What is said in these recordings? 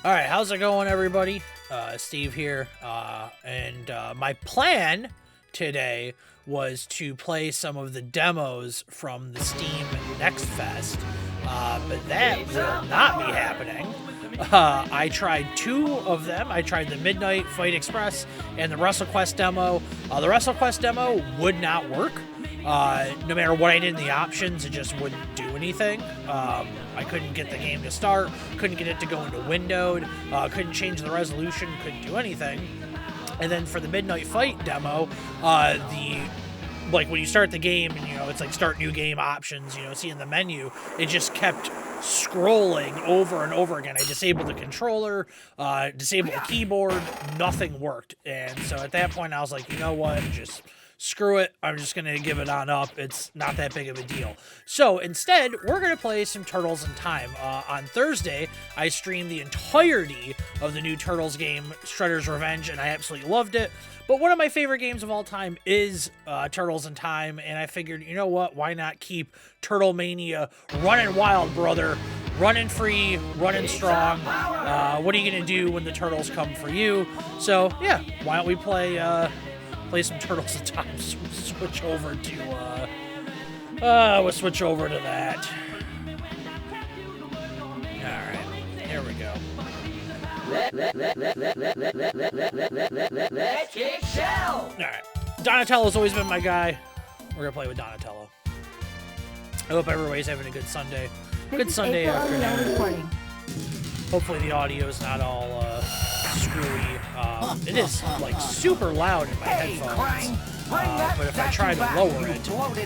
All right, how's it going, everybody? Steve here, and my plan today was to play some of the demos from the Steam Next Fest, but that will not be happening. I tried two of them. I tried the Midnight Fight Express and the WrestleQuest demo. The WrestleQuest demo would not work. No matter what I did in the options, it just wouldn't do anything. I couldn't get the game to start, couldn't get it to go into windowed, couldn't change the resolution, couldn't do anything. And then for the Midnight Fight demo, when you start the game and, it's like start new game options, see in the menu, it just kept scrolling over and over again. I disabled the controller, disabled the keyboard, nothing worked. And so at that point I was like, you know what, just screw it, I'm just going to give it on up. It's not that big of a deal. So instead, we're going to play some Turtles in Time. On Thursday, I streamed the entirety of the new Turtles game, Shredder's Revenge, and I absolutely loved it. But one of my favorite games of all time is Turtles in Time, and I figured, you know what, why not keep Turtle Mania running wild, brother? Running free, running strong. What are you going to do when the Turtles come for you? So, yeah, why don't we play some Turtles in Time. Switch over to we'll switch over to that. Alright, here we go. Alright. Donatello's always been my guy. We're gonna play with Donatello. I hope everybody's having a good Sunday. Good Sunday afternoon. Hopefully the audio is not all screwy. It is like super loud in my headphones, but if I try to lower it,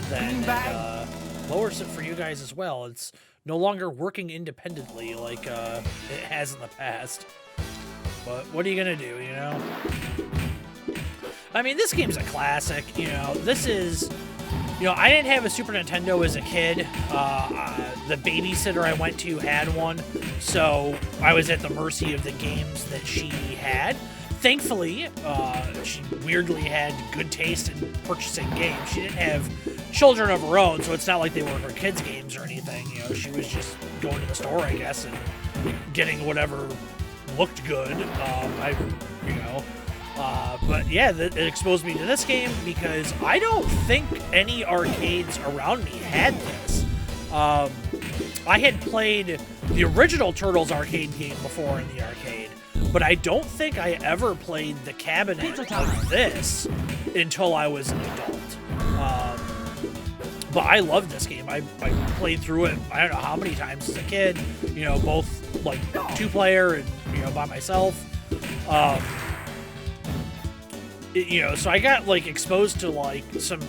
then it lowers it for you guys as well. It's no longer working independently like it has in the past. But what are you gonna do, I mean, this game's a classic. This is, I didn't have a Super Nintendo as a kid. The babysitter I went to had one, so I was at the mercy of the games that she had. Thankfully, she weirdly had good taste in purchasing games. She didn't have children of her own, so it's not like they were her kids' games or anything. She was just going to the store, I guess, and getting whatever looked good. But yeah, it exposed me to this game because I don't think any arcades around me had this. I had played the original Turtles arcade game before in the arcade, but I don't think I ever played the cabinet of this until I was an adult. But I loved this game. I played through it, I don't know how many times as a kid, both like 2-player and, by myself. So I got like exposed to like some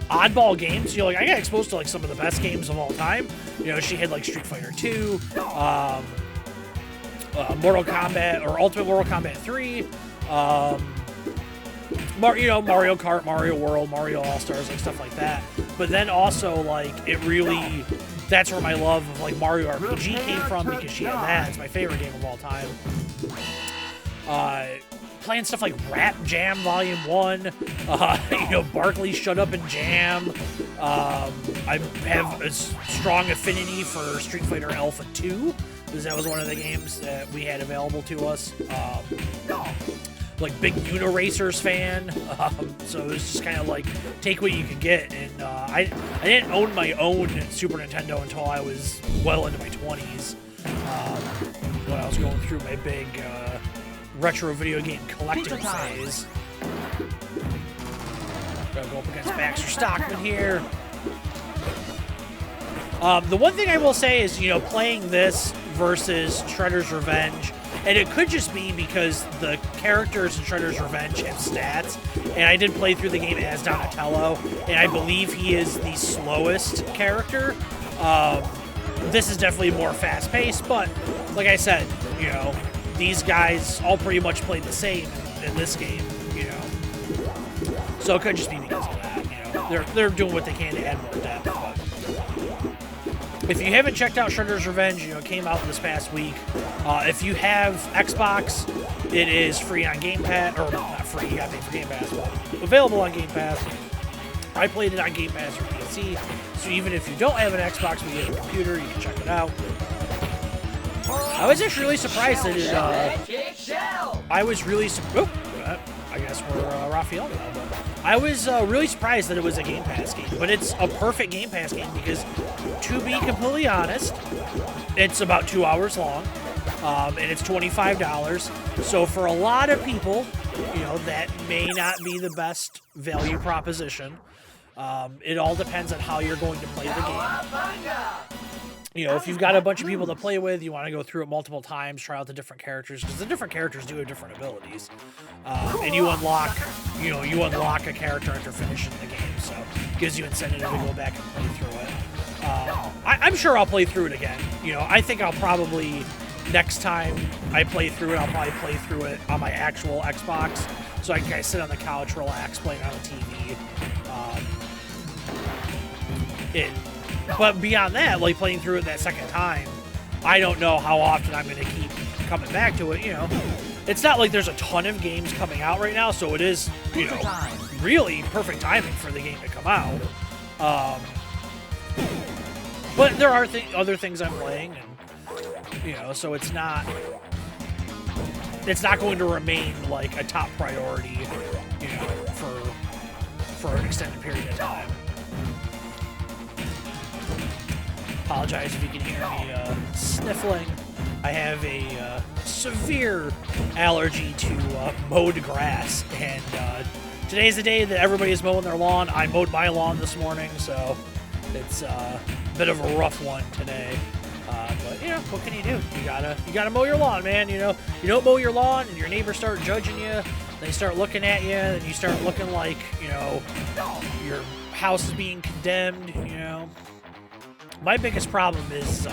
oddball games. I got exposed to like some of the best games of all time. She had like Street Fighter 2, Mortal Kombat or Ultimate Mortal Kombat 3, Mario Kart, Mario World, Mario All-Stars, like stuff like that. But then also like that's where my love of like Mario RPG came from, because she had that. It's my favorite game of all time. Playing stuff like Rap Jam Volume 1, Barkley Shut Up and Jam. I have a strong affinity for Street Fighter Alpha 2, because that was one of the games that we had available to us. Big Uniracers fan, so it was just kind of like take what you could get. And I didn't own my own Super Nintendo until I was well into my 20s, when I was going through my big retro video game collecting phase. Gotta go up against Baxter Stockman here. The one thing I will say is, playing this versus Shredder's Revenge, and it could just be because the characters in Shredder's Revenge have stats, and I did play through the game as Donatello, and I believe he is the slowest character. This is definitely more fast-paced, but like I said, these guys all pretty much played the same in this game, So it could just be because of that, They're doing what they can to add more depth. But if you haven't checked out Shredder's Revenge, it came out this past week. If you have Xbox, it is free on Game Pass, or not free, you gotta pay for Game Pass, but available on Game Pass. I played it on Game Pass or PC, so even if you don't have an Xbox but you have a computer, you can check it out. I was actually really surprised that it, I was really I guess we're Raphael now, but I was really surprised that it was a Game Pass game. But it's a perfect Game Pass game because, to be completely honest, it's about 2 hours long, and it's $25. So for a lot of people, you know, that may not be the best value proposition. It all depends on how you're going to play the game. You know, if you've got a bunch of people to play with, you want to go through it multiple times, try out the different characters, because the different characters do have different abilities. And you unlock a character after finishing the game, so it gives you incentive to go back and play through it. I'm sure I'll play through it again. You know, I think I'll probably, next time I play through it, I'll probably play through it on my actual Xbox, so I can kind of sit on the couch, relax, playing on the TV. But beyond that, like playing through it that second time, I don't know how often I'm going to keep coming back to it, you know. It's not like there's a ton of games coming out right now, so it is, you know, really perfect timing for the game to come out. But there are other things I'm playing, and, you know, so it's not going to remain like a top priority, you know, for an extended period of time. Apologize if you can hear me sniffling. I have a severe allergy to mowed grass, and today's the day that everybody is mowing their lawn. I mowed my lawn this morning, so it's a bit of a rough one today. But you know, what can you do? You gotta mow your lawn, man. You know, you don't mow your lawn, and your neighbors start judging you. They start looking at you, and you start looking like, you know, your house is being condemned. You know. My biggest problem is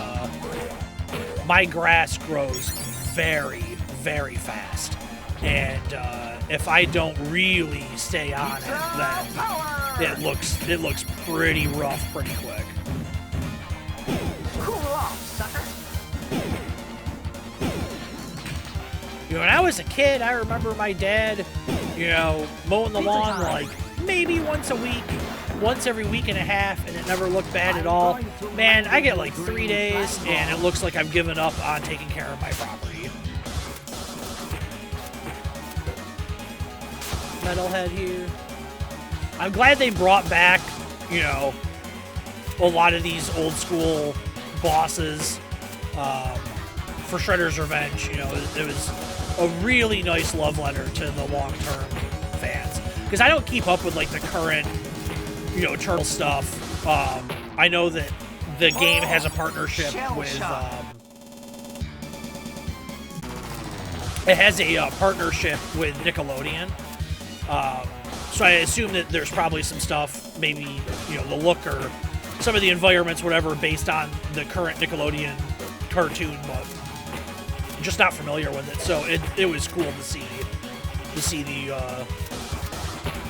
my grass grows very, very fast, and if I don't really stay on it, then it looks pretty rough pretty quick. Cool off, sucker. You know, when I was a kid, I remember my dad, you know, mowing the lawn like maybe once a week. Once every week and a half, and it never looked bad at all. Man, I get like 3 days, and it looks like I've given up on taking care of my property. Metalhead here. I'm glad they brought back, you know, a lot of these old school bosses for Shredder's Revenge. You know, it was a really nice love letter to the long-term fans. Because I don't keep up with like the current, you know, Turtle stuff. I know that the game has a partnership with, it has a partnership with Nickelodeon. So I assume that there's probably some stuff, maybe, you know, the look or some of the environments, whatever, based on the current Nickelodeon cartoon, but just not familiar with it. So it was cool to see the,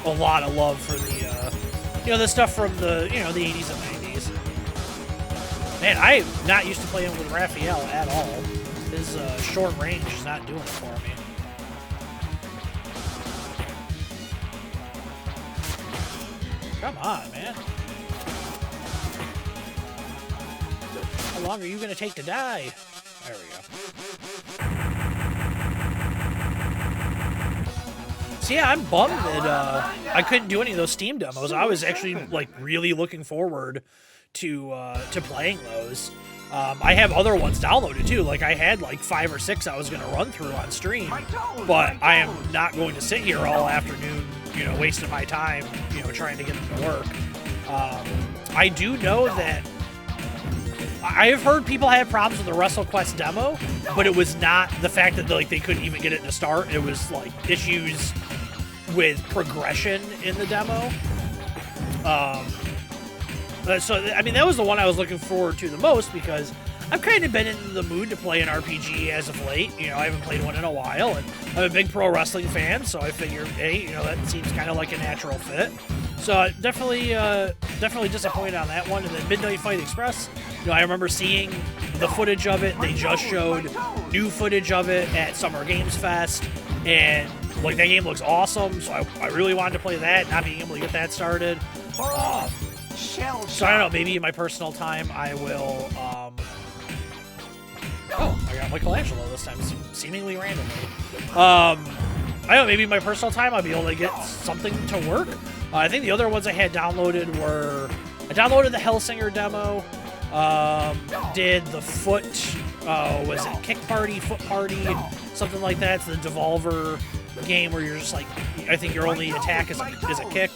a lot of love for the, you know, the stuff from the, you know, the 80s and 90s. Man, I'm not used to playing with Raphael at all. His short range is not doing it for me. Come on, man. How long are you going to take to die? There we go. So yeah, I'm bummed that I couldn't do any of those Steam demos. I was actually like really looking forward to playing those. I have other ones downloaded too. Like I had like 5 or 6 I was going to run through on stream, but I am not going to sit here all afternoon, you know, wasting my time, you know, trying to get them to work. I do know that I have heard people have problems with the WrestleQuest demo, but it was not the fact that like they couldn't even get it to start. It was like issues with progression in the demo. So I mean, that was the one I was looking forward to the most because I've kind of been in the mood to play an RPG as of late. You know, I haven't played one in a while, and I'm a big pro wrestling fan, so I figured, hey, you know, that seems kind of like a natural fit. So definitely disappointed on that one. And then Midnight Fight Express, you know, I remember seeing the footage of it. They just showed new footage of it at Summer Games Fest, and like that game looks awesome. So I really wanted to play that. Not being able to get that started. So I don't know. Maybe in my personal time, I will Oh, I got Michelangelo this time, seemingly randomly. I don't know, maybe my personal time I'll be able to get something to work. I think the other ones I had downloaded were... I downloaded the Hellsinger demo, did the Foot... was it Kick Party, Foot Party, something like that. It's the Devolver game where you're just like... I think your only attack is a kick.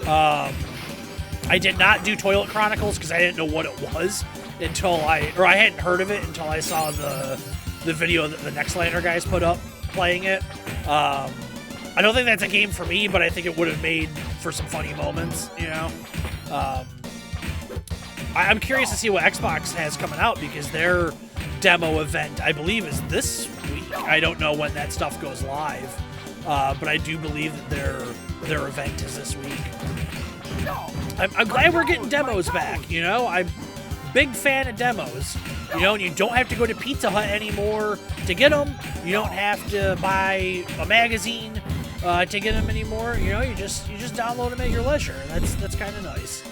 I did not do Toilet Chronicles because I didn't know what it was until I hadn't heard of it until I saw the video that the Nextlander guys put up playing it. I don't think that's a game for me, but I think it would have made for some funny moments, you know? I'm curious to see what Xbox has coming out because their demo event, I believe, is this week. I don't know when that stuff goes live, but I do believe that their event is this week. I'm glad we're getting demos back, you know? I'm a big fan of demos, you know, and you don't have to go to Pizza Hut anymore to get them. You don't have to buy a magazine to get them anymore. You know, you just download them at your leisure. That's kind of nice.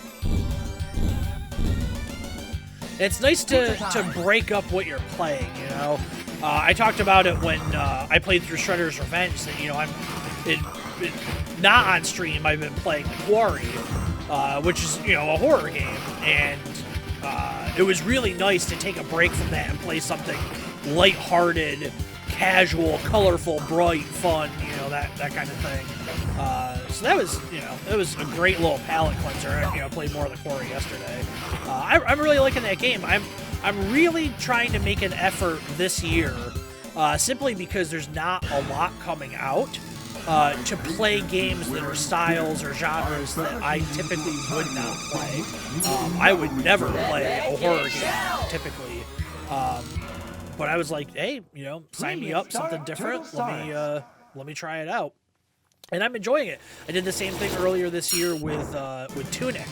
It's nice to break up what you're playing, you know? I talked about it when I played through Shredder's Revenge, that, you know, not on stream, I've been playing Quarry, which is, you know, a horror game, and it was really nice to take a break from that and play something lighthearted, casual, colorful, bright, fun, you know, that kind of thing. So that was, you know, that was a great little palate cleanser. I, you know, played more of the Quarry yesterday. I'm really liking that game. I'm really trying to make an effort this year, simply because there's not a lot coming out, to play games that are styles or genres that I typically would not play. I would never play a horror game, typically. But I was like, hey, you know, sign me up, something different. Let me try it out. And I'm enjoying it. I did the same thing earlier this year with Tunic.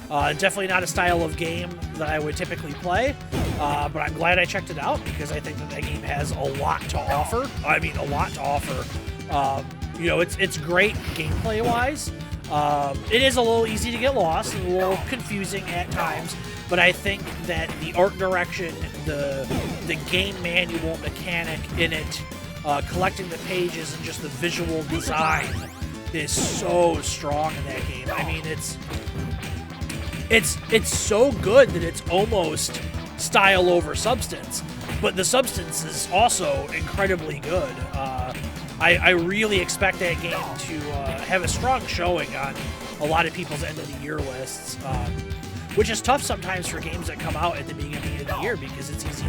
Definitely not a style of game that I would typically play, but I'm glad I checked it out because I think that game has a lot to offer. I mean, a lot to offer. You know, it's great gameplay-wise. It is a little easy to get lost and a little confusing at times, but I think that the art direction, the game manual mechanic in it, collecting the pages and just the visual design is so strong in that game. I mean, it's so good that it's almost style over substance, but the substance is also incredibly good. I really expect that game to have a strong showing on a lot of people's end of the year lists, which is tough sometimes for games that come out at the beginning of the year because it's easy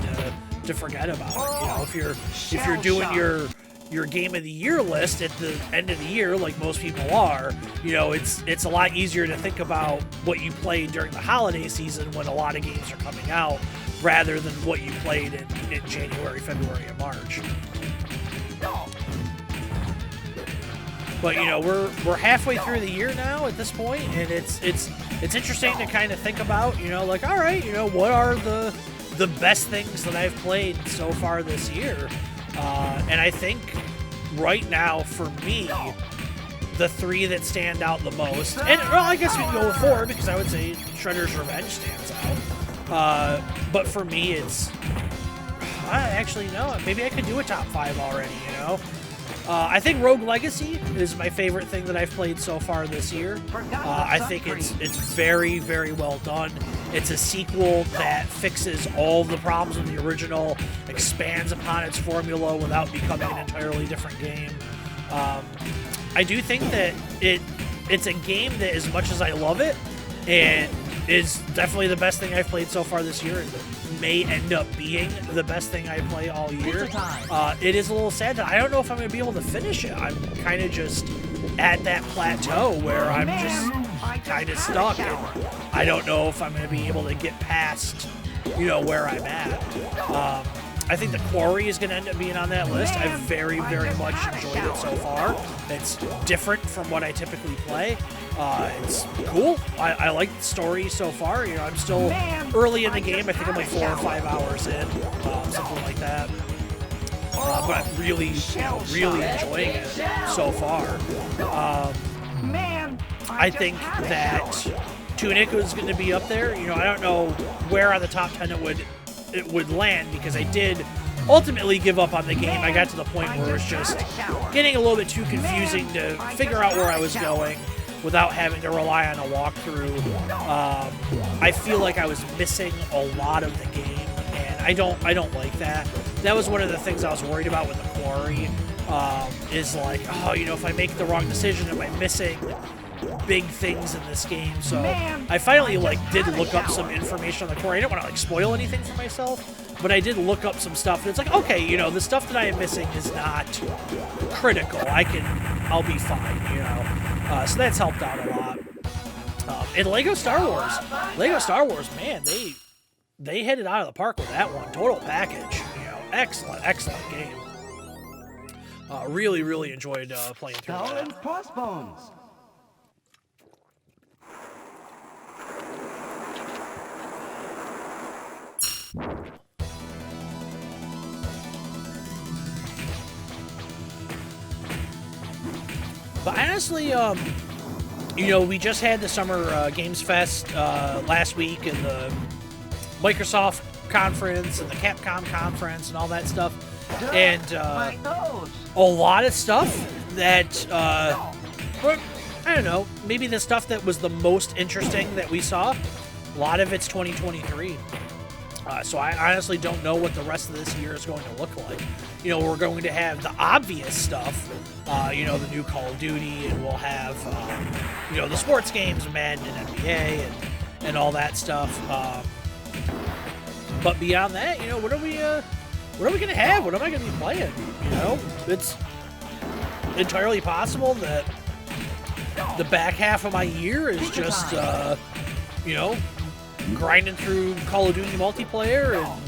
to forget about it. You know, if you're doing your game of the year list at the end of the year, like most people are, you know, it's a lot easier to think about what you played during the holiday season when a lot of games are coming out, rather than what you played in January, February, and March. But you know, we're halfway through the year now at this point, and it's interesting to kind of think about, you know, like, all right, you know, what are the best things that I've played so far this year? And I think right now, for me, the three that stand out the most, and well, I guess we can go with four because I would say Shredder's Revenge stands out. But for me, it's actually no. Maybe I could do a top 5 already. You know, I think Rogue Legacy is my favorite thing that I've played so far this year. I think it's very, very well done. It's a sequel that fixes all the problems of the original, expands upon its formula without becoming an entirely different game. I do think that it's a game that, as much as I love it, and is definitely the best thing I've played so far this year, and may end up being the best thing I play all year. It is a little sad that I don't know if I'm going to be able to finish it. I'm kind of just at that plateau where I'm just kind of stuck, and I don't know if I'm going to be able to get past, you know, where I'm at. I think the Quarry is going to end up being on that list. I've very, very much enjoyed it so far. It's different from what I typically play. It's cool. I like the story so far. You know, I'm still early in the game. I think I'm like 4 or 5 hours in, something like that. But I'm really, you know, really enjoying it so far. I think that Tunic is going to be up there. You know, I don't know where on the top 10 it it would land, because I did ultimately give up on the game. I got to the point where it was just getting a little bit too confusing to figure out where I was going without having to rely on a walkthrough. I feel like I was missing a lot of the game, and I don't like that. That was one of the things I was worried about with the Quarry, is like, oh, you know, if I make the wrong decision, am I missing big things in this game? So I finally did look up some information on the Quarry. I didn't want to spoil anything for myself, but I did look up some stuff, and it's like, okay, you know, the stuff that I am missing is not critical. I'll be fine, you know. So that's helped out a lot. And Lego Star Wars, man, they hit it out of the park with that one. Total package, you know, excellent game. Really, really enjoyed playing through that. Crossbones. But honestly, you know, we just had the Summer Games Fest last week, and the Microsoft conference and the Capcom conference and all that stuff, and a lot of stuff that, I don't know, maybe the stuff that was the most interesting that we saw, a lot of it's 2023. So I honestly don't know what the rest of this year is going to look like. You know, we're going to have the obvious stuff, you know, the new Call of Duty, and we'll have, you know, the sports games, Madden and NBA and all that stuff. But beyond that, you know, what are we going to have? What am I going to be playing? You know, it's entirely possible that the back half of my year is just, you know, grinding through Call of Duty multiplayer and,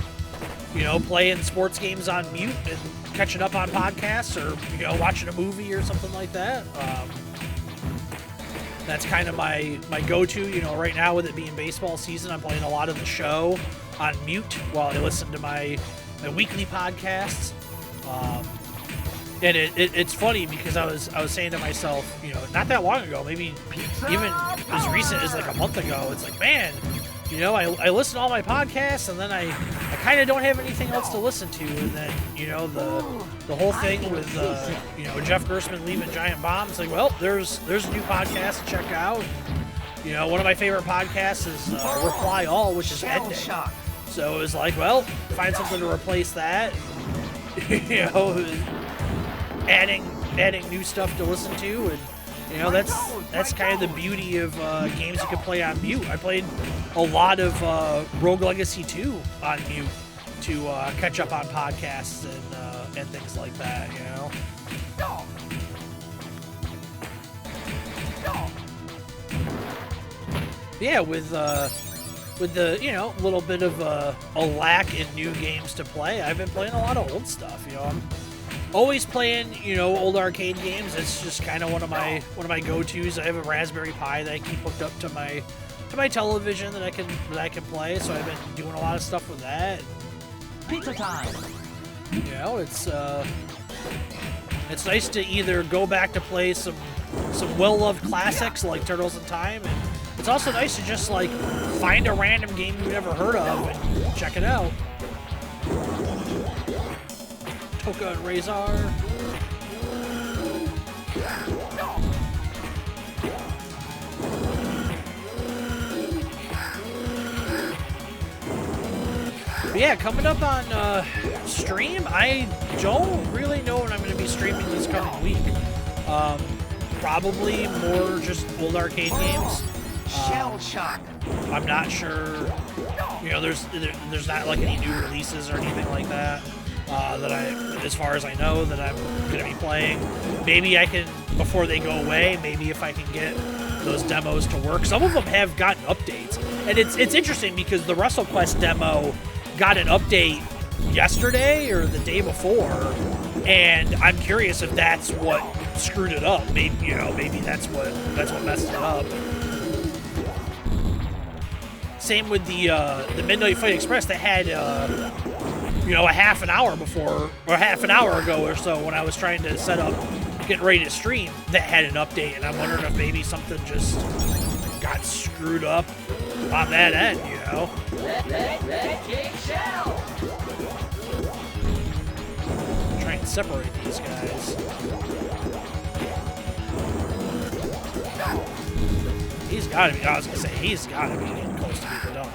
you know, playing sports games on mute and catching up on podcasts, or, you know, watching a movie or something like that. That's kind of my go-to. You know, right now with it being baseball season, I'm playing a lot of the show on mute while I listen to my weekly podcasts. And it's funny because I was saying to myself, you know, not that long ago, maybe even as recent as a month ago, it's like, man, you know, I listen to all my podcasts, and then I kind of don't have anything else to listen to. And then, you know, the whole thing with, you know, Jeff Gerstmann leaving Giant Bomb, it's like, well, there's a new podcast to check out. You know, one of my favorite podcasts is Reply All, which is ending. So it was like, well, find something to replace that. You know, adding new stuff to listen to, and, you know, that's kind of the beauty of games you can play on mute. I played a lot of Rogue Legacy 2 on mute to catch up on podcasts and things like that, you know. Yeah, with the, you know, little bit of a lack in new games to play, I've been playing a lot of old stuff. You know, I'm always playing, you know, old arcade games. It's just kind of one of my go-tos. I have a Raspberry Pi that I keep hooked up to my television that I can play. So I've been doing a lot of stuff with that. Pizza time. You know, it's nice to either go back to play some well-loved classics like Turtles in Time, and it's also nice to just find a random game you've never heard of and check it out. Toka and Razor. But yeah, coming up on stream, I don't really know when I'm going to be streaming this coming week. Probably more just old arcade games. Shell shock. I'm not sure. You know, there's not any new releases or anything like that. That as far as I know, that I'm going to be playing. Maybe I can, before they go away, maybe if I can get those demos to work. Some of them have gotten updates. And it's interesting because the WrestleQuest demo got an update yesterday or the day before, and I'm curious if that's what screwed it up. Maybe, maybe that's what messed it up. Same with the Midnight Fight Express. They had a half an hour before, or half an hour ago or so, when I was trying to set up, getting ready to stream, that had an update, and I'm wondering if maybe something just got screwed up on that end, you know. Try and separate these guys. He's got to be. I was gonna say he's got to be getting close to being done.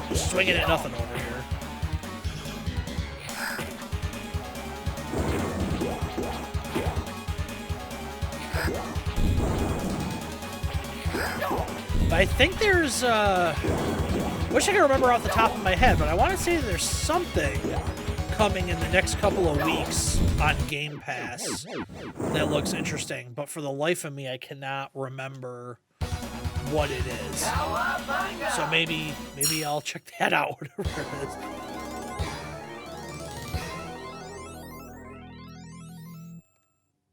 Just swinging at nothing over here. I think there's, wish I could remember off the top of my head, but I want to say there's something coming in the next couple of weeks on Game Pass that looks interesting, but for the life of me, I cannot remember what it is. So maybe I'll check that out, whatever it is.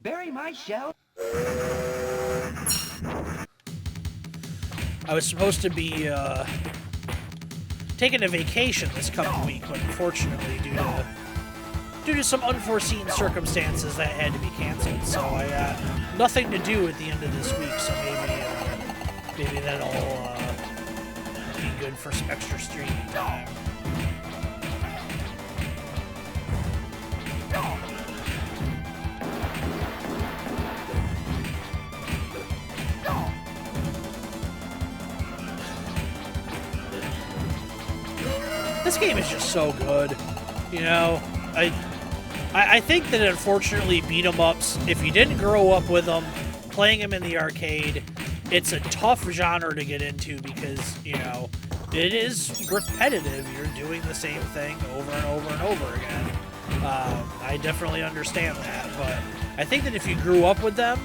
Bury my shell. I was supposed to be taking a vacation this coming week, but unfortunately, due to some unforeseen circumstances, that had to be canceled. So I got nothing to do at the end of this week. So maybe that'll be good for some extra streaming time. This game is just so good, you know. I think that unfortunately beat 'em ups, if you didn't grow up with them, playing them in the arcade, it's a tough genre to get into because, you know, it is repetitive. You're doing the same thing over and over and over again. I definitely understand that, but I think that if you grew up with them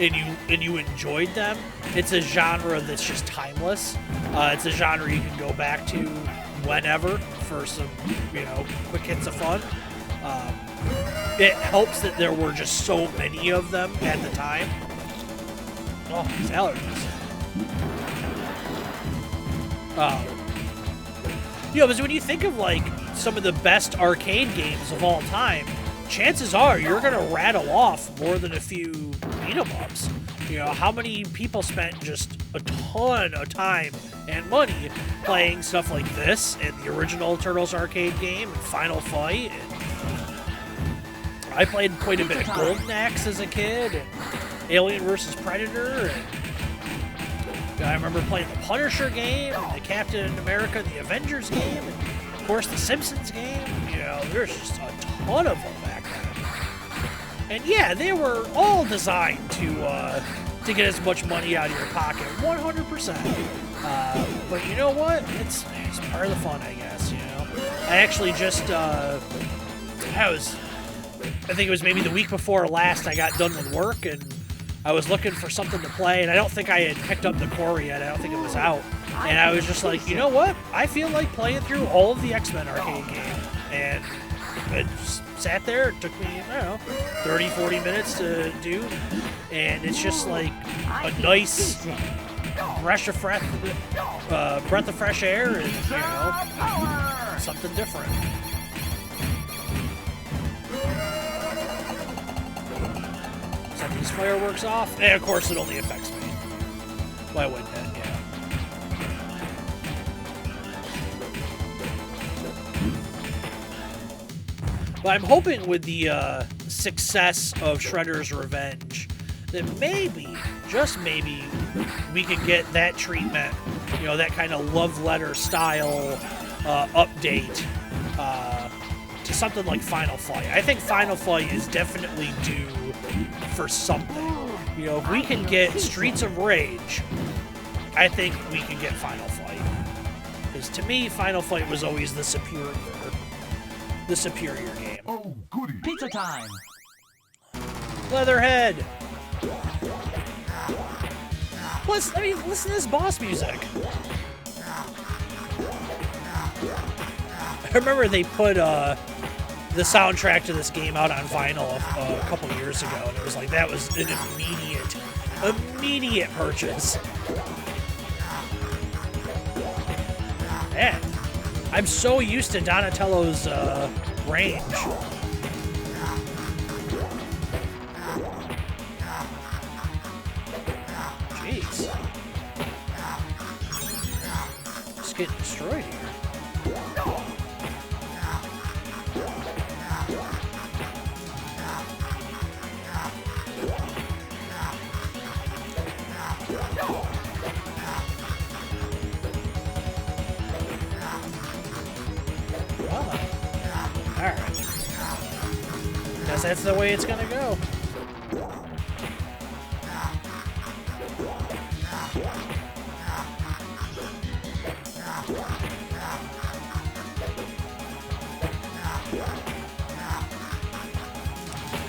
and you enjoyed them, it's a genre that's just timeless. It's a genre you can go back to whenever for some, you know, quick hits of fun. It helps that there were just so many of them at the time. Oh, these allergies. You know, because when you think of like some of the best arcade games of all time, chances are you're gonna rattle off more than a few beat 'em ups. You know, how many people spent just a ton of time and money playing stuff like this and the original Turtles arcade game and Final Fight. And I played quite a bit of Golden Axe as a kid and Alien vs. Predator. And I remember playing the Punisher game and the Captain America and the Avengers game and, of course, the Simpsons game. You know, there's just a ton of them back then. And yeah, they were all designed to get as much money out of your pocket, 100%. But you know what? It's part of the fun, I guess. You know, I actually just I think it was maybe the week before last. I got done with work and I was looking for something to play, and I don't think I had picked up the core yet. I don't think it was out, and I was just like, you know what? I feel like playing through all of the X-Men arcade game, and it just sat there. It took me, I don't know, 30, 40 minutes to do, and it's just like a nice breath of fresh air, and you know, something different. Set these fireworks off, and of course it only affects me. Why wouldn't it? Yeah. But I'm hoping with the success of Shredder's Revenge that maybe, just maybe, we could get that treatment, you know, that kind of love letter style update to something like Final Fight. I think Final Fight is definitely due for something. You know, if we can get Streets of Rage, I think we can get Final Fight. Because to me, Final Fight was always the superior game. Oh, goody. Pizza time. Leatherhead. Listen to this boss music. I remember they put the soundtrack to this game out on vinyl a couple years ago, and it was like that was an immediate purchase. Man, I'm so used to Donatello's range. Jeez. destroyed here. Alright. Guess that's the way it's gonna go.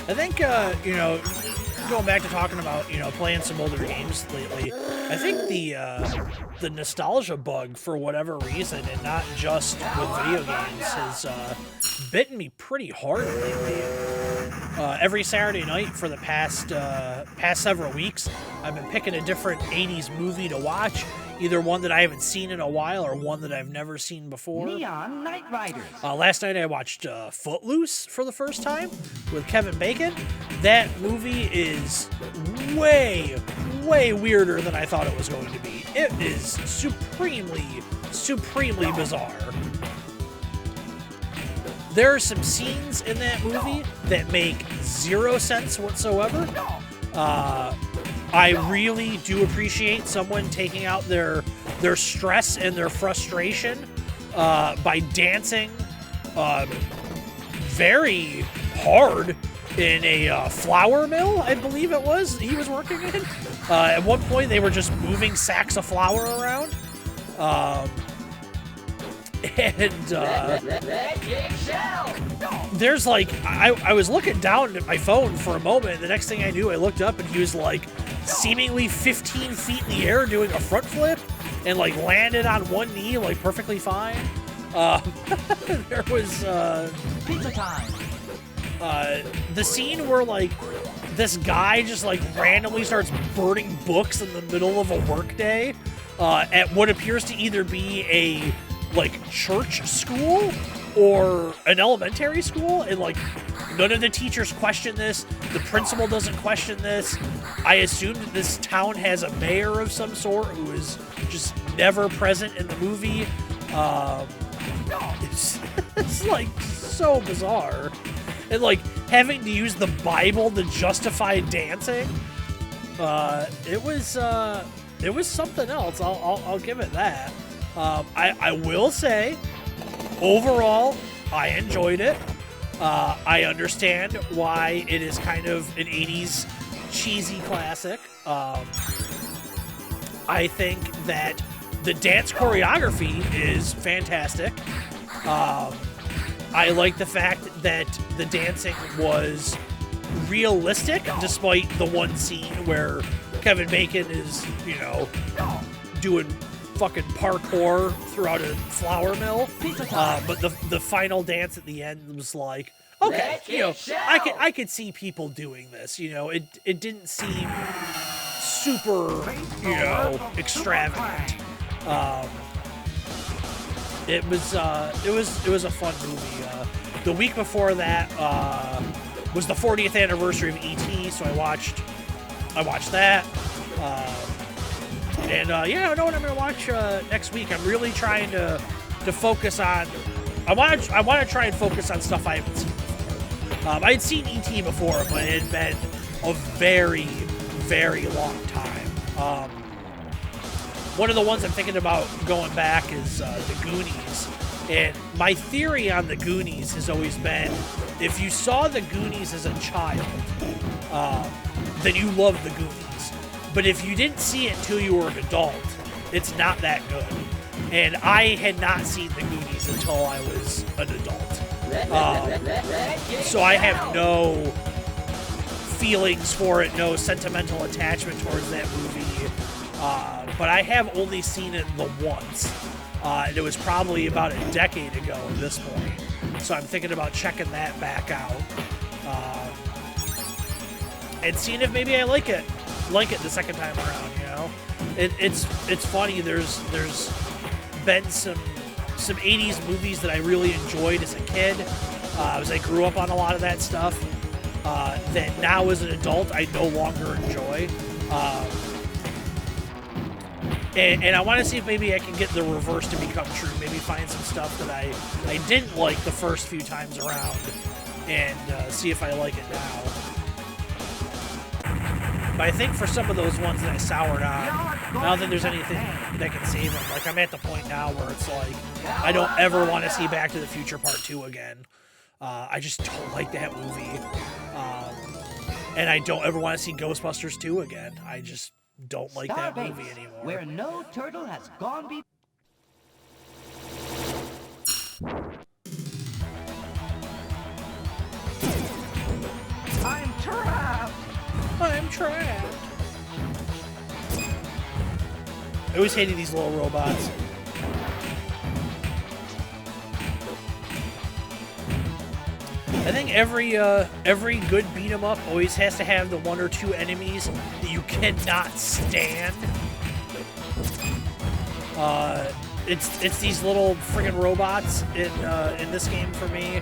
I think, you know, going back to talking about, you know, playing some older games lately, I think the nostalgia bug, for whatever reason, and not just with video games, has bitten me pretty hard lately. Every Saturday night for the past several weeks, I've been picking a different 80s movie to watch, either one that I haven't seen in a while or one that I've never seen before. Neon Knight Riders. Last night I watched Footloose for the first time with Kevin Bacon. That movie is way, way weirder than I thought it was going to be. It is supremely, supremely bizarre. There are some scenes in that movie that make zero sense whatsoever. I really do appreciate someone taking out their stress and their frustration by dancing very hard in a flour mill, I believe it was, he was working in. At one point, they were just moving sacks of flour around. There's like, I was looking down at my phone for a moment. The next thing I knew, I looked up and he was like seemingly 15 feet in the air doing a front flip and like landed on one knee like perfectly fine. There was Pizza time. The scene where like this guy just like randomly starts burning books in the middle of a workday at what appears to either be a like church school or an elementary school, and like none of the teachers question this. The principal doesn't question this. I assume that this town has a mayor of some sort who is just never present in the movie. It's like so bizarre, and like having to use the Bible to justify dancing. It was something else. I'll give it that. I will say, overall, I enjoyed it. I understand why it is kind of an 80s cheesy classic. I think that the dance choreography is fantastic. I like the fact that the dancing was realistic, despite the one scene where Kevin Bacon is, you know, doing fucking parkour throughout a flour mill. But the final dance at the end was like, okay, you know, I could see people doing this. You know, it didn't seem super, you know, extravagant. It was a fun movie. The week before that was the 40th anniversary of E.T., so I watched that. Yeah, I know what I'm gonna watch next week. I'm really trying to focus on. I want to try and focus on stuff I haven't seen before. I had seen E.T. before, but it had been a very, very long time. One of the ones I'm thinking about going back is the Goonies. And my theory on the Goonies has always been, if you saw the Goonies as a child, then you love the Goonies. But if you didn't see it until you were an adult, it's not that good. And I had not seen the Goonies until I was an adult. So I have no feelings for it, no sentimental attachment towards that movie. But I have only seen it the once. And it was probably about a decade ago at this point. So I'm thinking about checking that back out. And seeing if maybe I like it the second time around, you know? It's funny, there's been some 80s movies that I really enjoyed as a kid, as I grew up on a lot of that stuff, that now as an adult I no longer enjoy. And I want to see if maybe I can get the reverse to become true. Maybe find some stuff that I didn't like the first few times around, and see if I like it now. But I think for some of those ones that I soured on, I don't think there's anything that can save them. Like, I'm at the point now where it's like, I don't ever want to see Back to the Future Part 2 again. I just don't like that movie. And I don't ever want to see Ghostbusters 2 again. I just don't like that movie anymore. Where no turtle has gone before. I'm trapped. I'm trapped. I always hated these little robots. I think every good beat 'em up always has to have the one or two enemies that you cannot stand. It's these little friggin' robots in this game for me.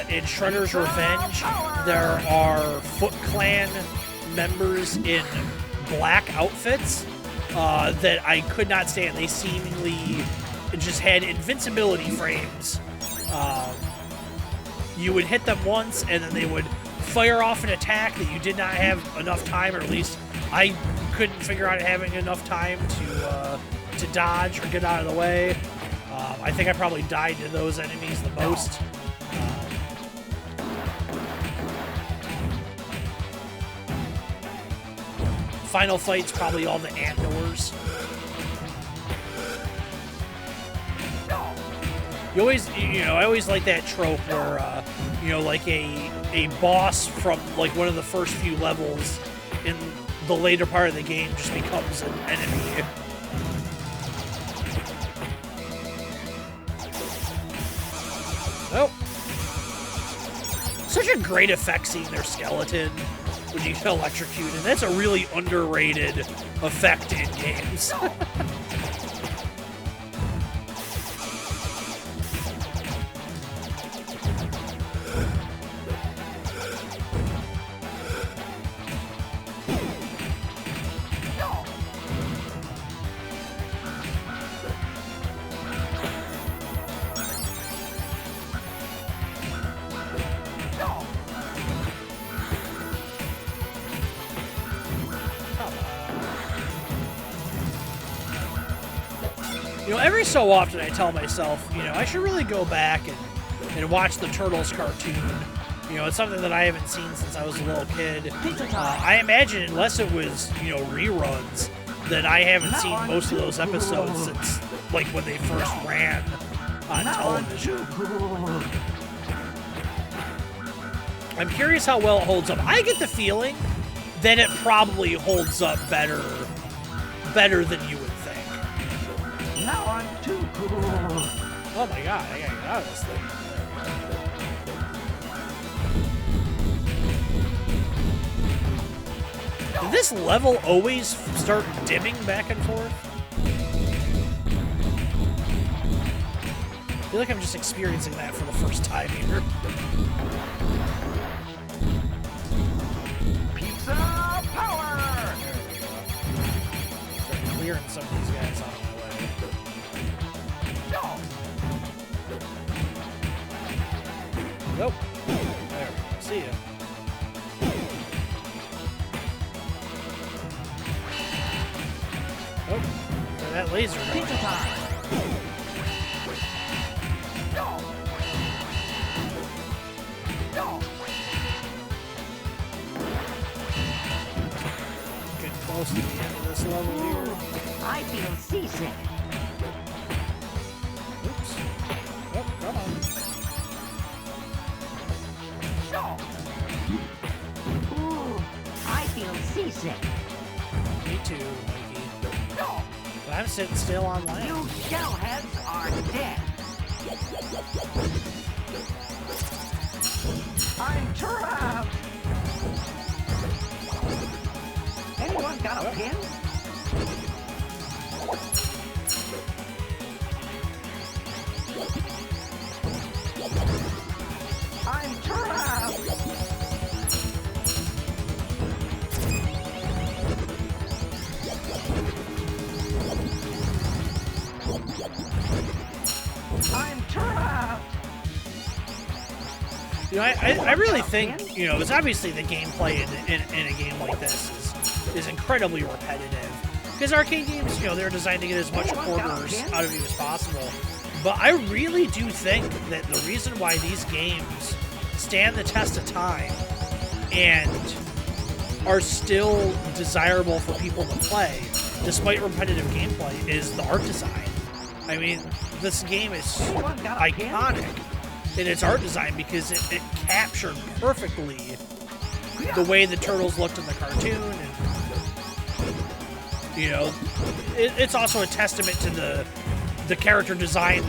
In Shredder's Revenge, there are Foot Clan members in black outfits that I could not stand. They seemingly just had invincibility frames. You would hit them once, and then they would fire off an attack that you did not have enough time, or at least I couldn't figure out having enough time to dodge or get out of the way. I think I probably died to those enemies the most. Final fight's probably all the ant doors. I always like that trope where, like a boss from like one of the first few levels in the later part of the game just becomes an enemy. Oh. Such a great effect seeing their skeleton when you get electrocuted. That's a really underrated effect in games. Every so often I tell myself, I should really go back and watch the Turtles cartoon. It's something that I haven't seen since I was a little kid. I imagine unless it was, reruns, that I haven't seen most of those episodes since, like, when they first ran on television. I'm curious how well it holds up. I get the feeling that it probably holds up better than you would think. Now I'm too cool. Oh my god, I gotta get out of this thing. Did this level always start dimming back and forth? I feel like I'm just experiencing that for the first time here. Pizza power! Start clearing some of these guys out of my way. Nope. There we go. See ya. Oh, where that laser going? Pizza time! Getting close to the end of this level here. I feel seasick. Oops. Oh, come on. Ooh, I feel seasick. Me too, Mikey. But I'm sitting still on land. You shellheads are dead. I'm trapped. Anyone got a pin? I'm trapped. You know, I really think, you know, it's obviously the gameplay in a game like this is incredibly repetitive. Because arcade games, you know, they're designed to get as much quarters out of you as possible. But I really do think that the reason why these games stand the test of time and are still desirable for people to play, despite repetitive gameplay, is the art design. I mean, this game is iconic in its art design because it captured perfectly the way the turtles looked in the cartoon, and you know, it's also a testament to the character design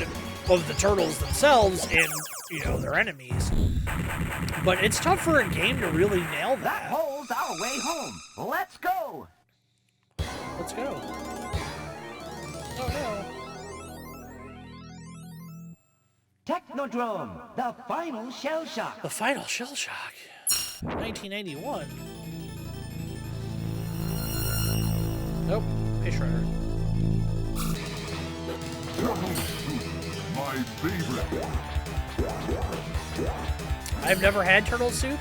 of the turtles themselves and, you know, their enemies. But it's tough for a game to really nail that. That holds our way home. Let's go. Let's go. Oh no. Technodrome, the final shell shock. The final shell shock. 1991. Nope. Hey, Shredder. My favorite. I've never had turtle soup.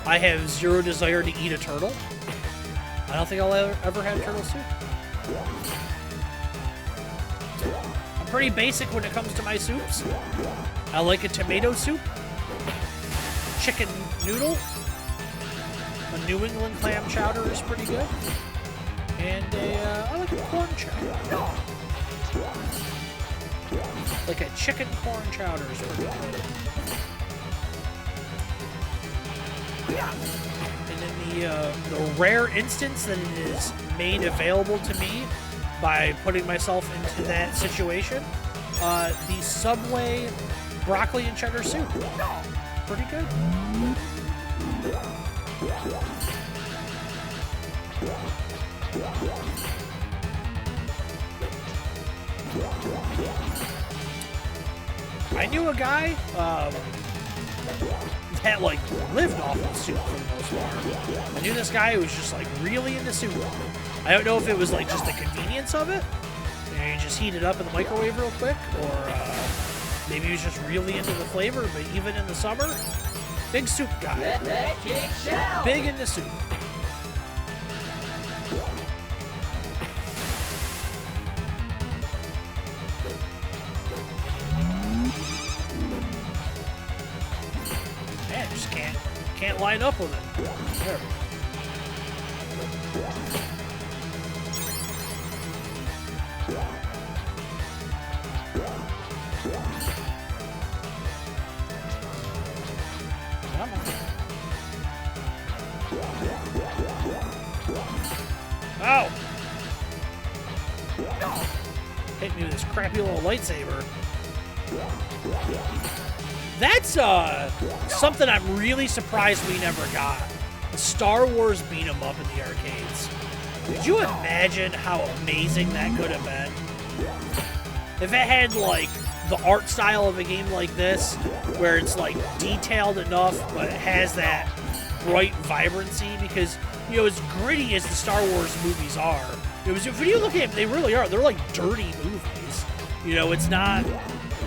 I have zero desire to eat a turtle. I don't think I'll ever have turtle soup. I'm pretty basic when it comes to my soups. I like a tomato soup, chicken noodle, a New England clam chowder is pretty good, and I like a corn chowder. Like a chicken corn chowder is pretty good. And in the rare instance that it is made available to me by putting myself into that situation, the Subway broccoli and cheddar soup. Pretty good. I knew a guy that like lived off of soup for the most part. I knew this guy who was just like really into soup. I don't know if it was like just the convenience of it, and you just heat it up in the microwave real quick, or maybe he was just really into the flavor. But even in the summer, big soup guy. Big into soup. Man, just can't line up with it. There. Come on. Oh! Hit me with this crappy little lightsaber. That's something I'm really surprised we never got. A Star Wars beat 'em up in the arcades. Could you imagine how amazing that could have been? If it had like the art style of a game like this, where it's like detailed enough, but it has that bright vibrancy, because, you know, as gritty as the Star Wars movies are, if you look at them, they really are. They're like dirty movies. You know, it's not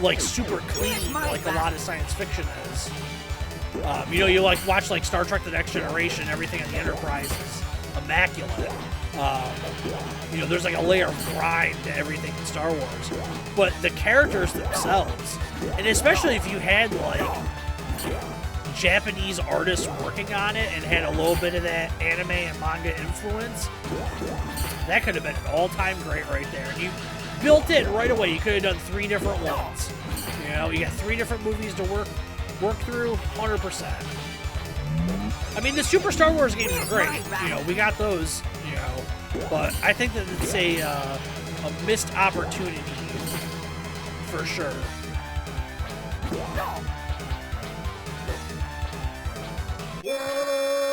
like super clean like a lot of science fiction is. You know, you like watch like Star Trek: The Next Generation, everything on the Enterprise is immaculate. You know, there's like a layer of grime to everything in Star Wars. But the characters themselves, and especially if you had like Japanese artists working on it and had a little bit of that anime and manga influence, that could have been an all-time great right there. And you built it right away. You could have done 3 different ones. You know, you got 3 different movies to work through, 100%. I mean, the Super Star Wars games are great. You know, we got those, you know, but I think that it's a missed opportunity for sure.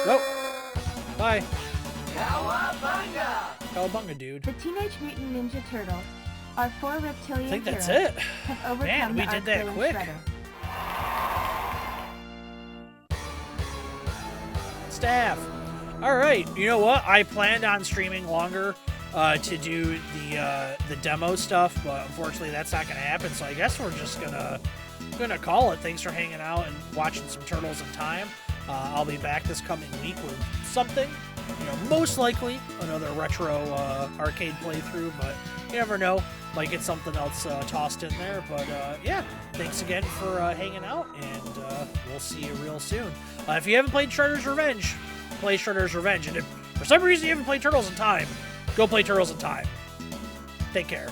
Nope. Bye. Cowabunga! Cowabunga, dude. The Teenage Mutant Ninja Turtles, our 4 reptilian I think that's heroes, it. have overcome Man, we the did that Arc quick. Shredder. Staff. All right. You know what? I planned on streaming longer to do the demo stuff, but unfortunately that's not going to happen. So I guess we're just gonna I'm gonna call it. Thanks for hanging out and watching some Turtles in Time. I'll be back this coming week with something, most likely another retro arcade playthrough, but you never know. Might get something else tossed in there. But yeah, thanks again for hanging out, and we'll see you real soon. If you haven't played Shredder's Revenge, play Shredder's Revenge. And if for some reason you haven't played Turtles in Time, go play Turtles in Time. Take care.